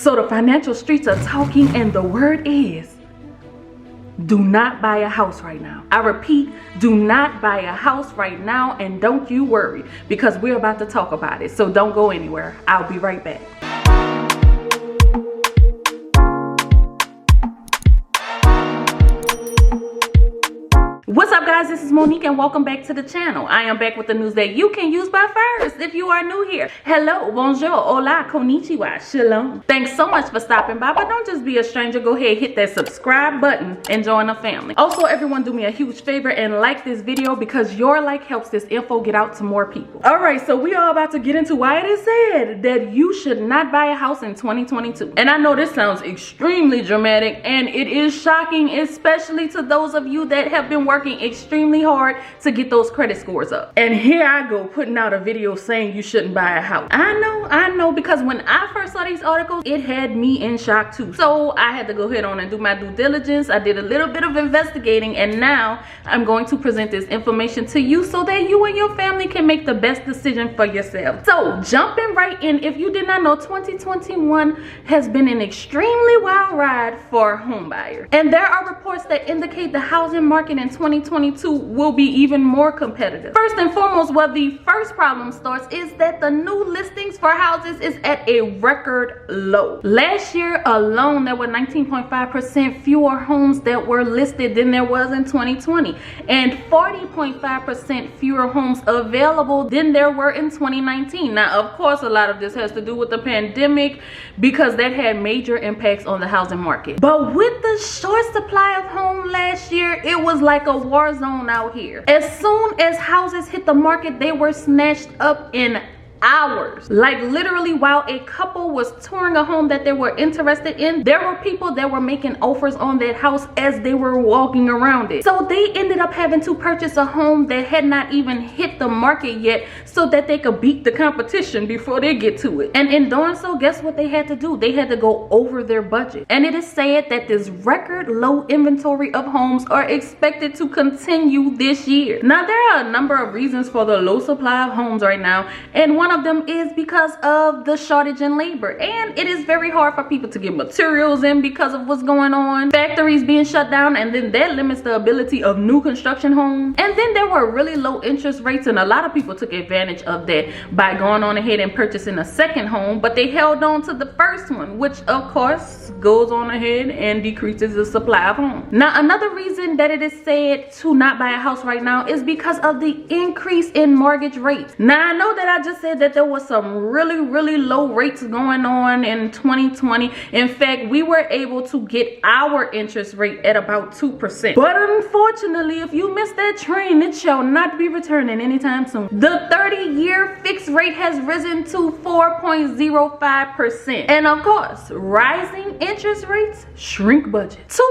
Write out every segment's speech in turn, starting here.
So the financial streets are talking, and the word is, do not buy a house right now. I repeat, do not buy a house right now, and don't you worry, because we're about to talk about it. So don't go anywhere. I'll be right back. What's up, guys? This is Monique, and welcome back to the channel. I am back with the news that you can use by first if you are new here. Hello, bonjour, hola, konnichiwa, shalom. Thanks so much for stopping by, but don't just be a stranger. Go ahead, hit that subscribe button and join the family. Also, everyone, do me a huge favor and like this video, because your like helps this info get out to more people. All right, so we are about to get into why it is said that you should not buy a house in 2022. And I know this sounds extremely dramatic, and it is shocking, especially to those of you that have been working extremely hard to get those credit scores up. And here I go putting out a video saying you shouldn't buy a house. I know, because when I first saw these articles, it had me in shock too. So I had to go ahead on and do my due diligence. I did a little bit of investigating, and now I'm going to present this information to you so that you and your family can make the best decision for yourself. So jumping right in, if you did not know, 2021 has been an extremely wild ride for home buyers. And there are reports that indicate the housing market in 2022 will be even more competitive. First and foremost, where the first problem starts is that the new listings for houses is at a record low. Last year alone, there were 19.5% fewer homes that were listed than there was in 2020, and 40.5% fewer homes available than there were in 2019. Now, of course, a lot of this has to do with the pandemic, because that had major impacts on the housing market. But with the short supply of homes last year, it was like a war zone out here. As soon as houses hit the market, they were snatched up in hours. Like literally, while a couple was touring a home that they were interested in, there were people that were making offers on that house as they were walking around it. So they ended up having to purchase a home that had not even hit the market yet, so that they could beat the competition before they get to it. And in doing so, guess what they had to do? They had to go over their budget. And it is said that this record low inventory of homes are expected to continue this year. Now, there are a number of reasons for the low supply of homes right now, and one of them is because of the shortage in labor, and it is very hard for people to get materials in because of what's going on, factories being shut down, and then that limits the ability of new construction homes. And then there were really low interest rates, and a lot of people took advantage of that by going on ahead and purchasing a second home, but they held on to the first one, which of course goes on ahead and decreases the supply of homes. Now, another reason that it is said to not buy a house right now is because of the increase in mortgage rates. Now, I know that I just said that there was some really low rates going on in 2020. In fact, we were able to get our interest rate at about 2%. But unfortunately, if you missed that train, it shall not be returning anytime soon. The 30-year fixed rate has risen to 4.05%. And of course, rising interest rates shrink budget. 2%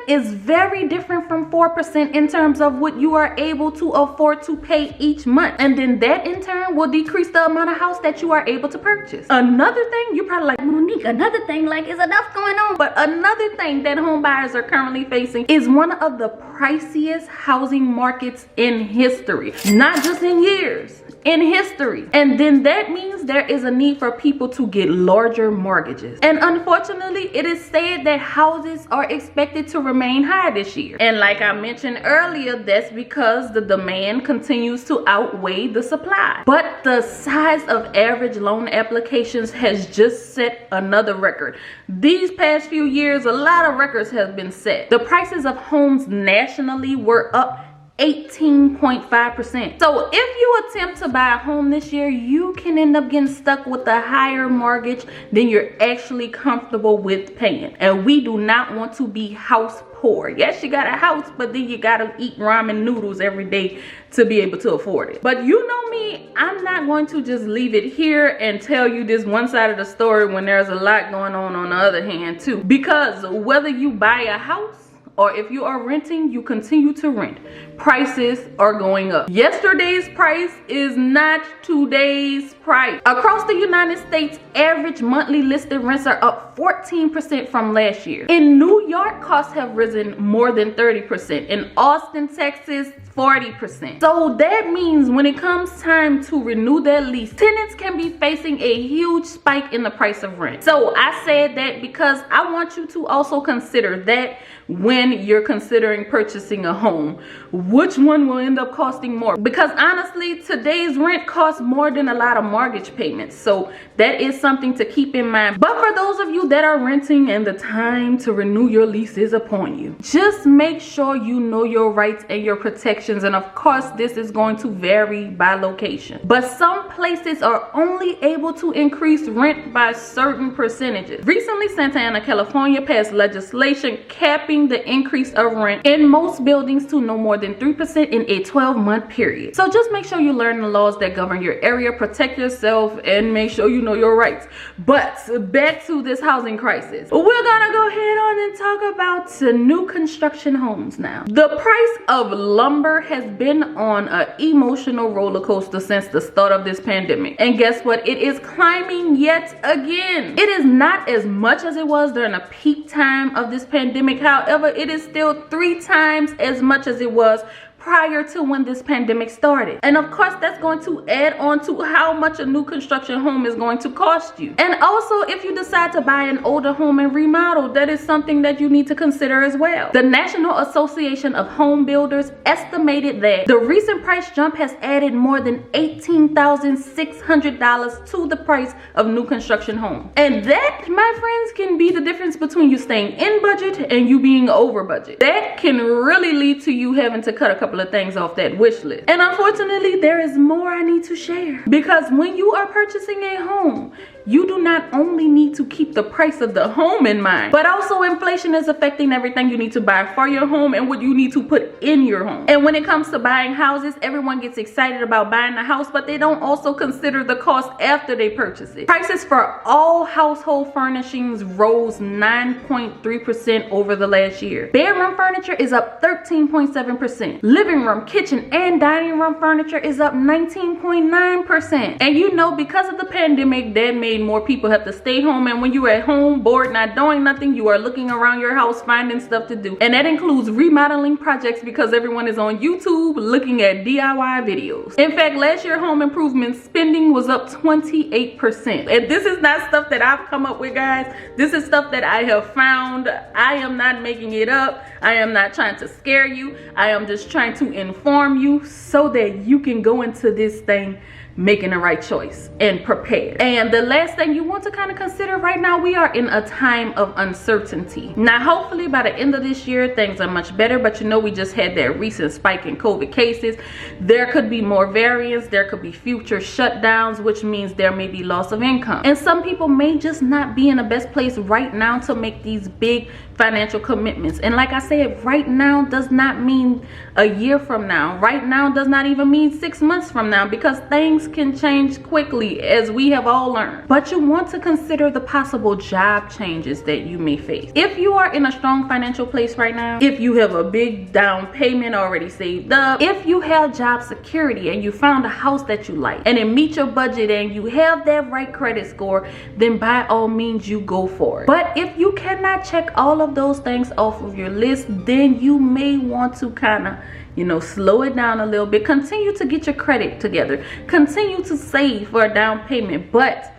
is very different from 4% in terms of what you are able to afford to pay each month. And then that in turn will decrease the amount of house that you are able to purchase. Another thing, you're probably like, Monique, another thing, like, is enough going on? But another thing that home buyers are currently facing is one of the priciest housing markets in history. Not just in years, in history. And then that means there is a need for people to get larger mortgages. And unfortunately, it is said that houses are expected to remain high this year. And like I mentioned earlier, that's because the demand continues to outweigh the supply. But the size of average loan applications has just set another record. These past few years, a lot of records have been set. The prices of homes nationally were up 18.5%. So if you attempt to buy a home this year, you can end up getting stuck with a higher mortgage than you're actually comfortable with paying. And we do not want to be house poor. Yes, you got a house, but then you gotta eat ramen noodles every day to be able to afford it. But you know me, I'm not going to just leave it here and tell you this one side of the story when there's a lot going on the other hand too. Because whether you buy a house or if you are renting, you continue to rent, prices are going up. Yesterday's price is not today's price. Across the United States, average monthly listed rents are up 14% from last year. In New York, costs have risen more than 30%. In Austin, Texas, 40%. So that means when it comes time to renew their lease, tenants can be facing a huge spike in the price of rent. So I said that because I want you to also consider that when you're considering purchasing a home. Which one will end up costing more? Because honestly, today's rent costs more than a lot of mortgage payments. So that is something to keep in mind. But for those of you that are renting and the time to renew your lease is upon you, just make sure you know your rights and your protections. And of course, this is going to vary by location. But some places are only able to increase rent by certain percentages. Recently, Santa Ana, California passed legislation capping the increase of rent in most buildings to no more than 3% in a 12-month period. So just make sure you learn the laws that govern your area, protect yourself, and make sure you know your rights. But back to this housing crisis. We're gonna go ahead on and talk about new construction homes now. The price of lumber has been on an emotional roller coaster since the start of this pandemic. And guess what? It is climbing yet again. It is not as much as it was during the peak time of this pandemic. However, it is still 3 times as much as it was prior to when this pandemic started. And of course, that's going to add on to how much a new construction home is going to cost you. And also, if you decide to buy an older home and remodel, that is something that you need to consider as well. The National Association of Home Builders estimated that the recent price jump has added more than $18,600 to the price of new construction homes. And that, my friends, can be the difference between you staying in budget and you being over budget. That can really lead to you having to cut a couple of things off that wish list. And unfortunately, there is more I need to share, because when you are purchasing a home, you do not only need to keep the price of the home in mind, but also inflation is affecting everything you need to buy for your home and what you need to put in your home. And when it comes to buying houses, everyone gets excited about buying the house, but they don't also consider the cost after they purchase it. Prices for all household furnishings rose 9.3% over the last year. Bedroom furniture is up 13.7%. Living room, kitchen, and dining room furniture is up 19.9%. And you know, because of the pandemic, that made more people have to stay home. And when you're at home, bored, not doing nothing, you are looking around your house, finding stuff to do. And that includes remodeling projects, because everyone is on YouTube looking at DIY videos. In fact, last year, home improvement spending was up 28%. And this is not stuff that I've come up with, guys. This is stuff that I have found. I am not making it up. I am not trying to scare you. I am just trying to inform you so that you can go into this thing making the right choice and prepared. And the last thing you want to kind of consider right now, we are in a time of uncertainty. Now, hopefully by the end of this year, things are much better, but you know, we just had that recent spike in COVID cases. There could be more variants, there could be future shutdowns, which means there may be loss of income. And some people may just not be in the best place right now to make these big financial commitments. And like I said, right now does not mean a year from now. Right now does not even mean 6 months from now, because things can change quickly, as we have all learned. But you want to consider the possible job changes that you may face. If you are in a strong financial place right now, if you have a big down payment already saved up, if you have job security and you found a house that you like and it meets your budget and you have that right credit score, then by all means you go for it. But if you cannot check all of those things off of your list, then you may want to kind of, you know, slow it down a little bit. Continue to get your credit together. Continue to save for a down payment, but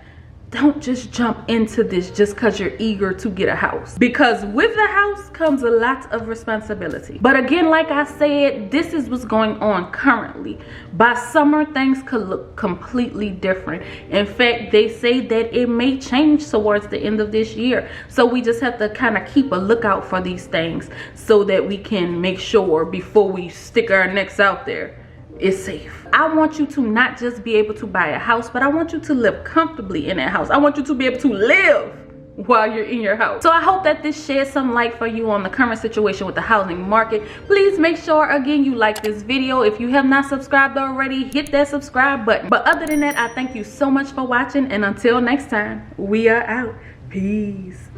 don't just jump into this just because you're eager to get a house, because with the house comes a lot of responsibility. But again, like I said, this is what's going on currently. By summer, things could look completely different. In fact, they say that it may change towards the end of this year. So we just have to kind of keep a lookout for these things so that we can make sure before we stick our necks out there, it's safe. I want you to not just be able to buy a house, but I want you to live comfortably in that house. I want you to be able to live while you're in your house. So I hope that this sheds some light for you on the current situation with the housing market. Please make sure, again, you like this video. If you have not subscribed already, hit that subscribe button. But other than that, I thank you so much for watching, and until next time, we are out. Peace.